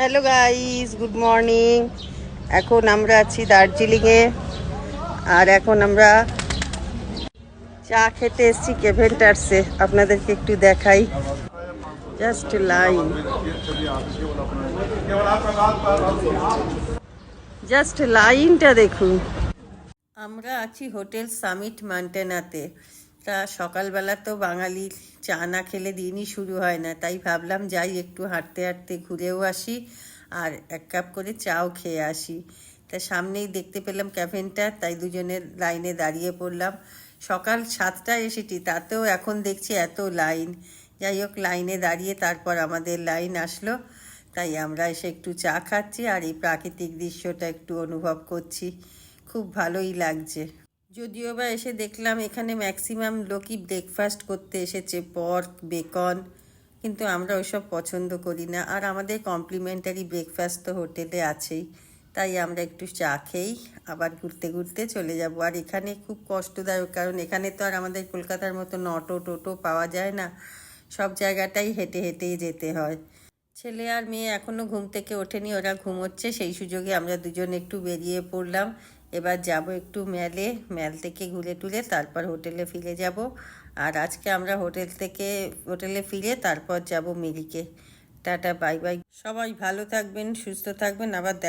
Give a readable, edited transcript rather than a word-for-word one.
Hello guys, good morning. এখন আমরা আছি দার্জিলিংয়ে। আর এখন আমরা চা খেতে এসেছি কেভেন্টার্সে। আপনাদেরকে একটু দেখাই, জাস্ট লাইন, জাস্ট লাইনটা দেখুন। আমরা আছি হোটেল সামিট মান্টেনাতে। তা সকালবেলা তো বাঙালির চা না খেলে দিনই শুরু হয় না, তাই ভাবলাম যাই একটু হাঁটতে হাঁটতে ঘুরেও আসি আর এক কাপ করে চাও খেয়ে আসি। তা সামনেই দেখতে পেলাম ক্যাফেনটা, তাই দুজনের লাইনে দাঁড়িয়ে পড়লাম। সকাল 7টায় এসেছি, তাতেও এখন দেখছি এত লাইন। যাই হোক, লাইনে দাঁড়িয়ে তারপর আমাদের লাইন আসলো, তাই আমরা এসে একটু চা খাচ্ছি আর এই প্রাকৃতিক দৃশ্যটা একটু অনুভব করছি। খুব ভালোই লাগছে। যদিও বা এসে দেখলাম এখানে ম্যাক্সিমাম লোকই ব্রেকফাস্ট করতে এসেছে, পর্ক, বেকন, কিন্তু আমরা ওইসব পছন্দ করি না। আর আমাদের কমপ্লিমেন্টারি ব্রেকফাস্ট তো হোটেলে আছেই, তাই আমরা একটু চা খেয়েই আবার ঘুরতে ঘুরতে চলে যাব। আর এখানে খুব কষ্টদায়ক, কারণ এখানে তো আর আমাদের কলকাতার মতন অটো টোটো পাওয়া যায় না, সব জায়গাটাই হেঁটে হেঁটেই যেতে হয়। ছেলে আর মেয়ে এখনও ঘুম থেকে ওঠেনি, ওরা ঘুমোচ্ছে। সেই সুযোগে আমরা দুজন একটু বেরিয়ে পড়লাম। এবার যাব একটু ম্যালে, ম্যাল থেকে ঘুরে টুরে তারপর হোটেলে ফিরে যাব। আর আজকে আমরা হোটেলে ফিরে তারপর যাব মিরিকে। Tata, bye bye. সবাই ভালো থাকবেন, সুস্থ থাকবেন, আবার দেখা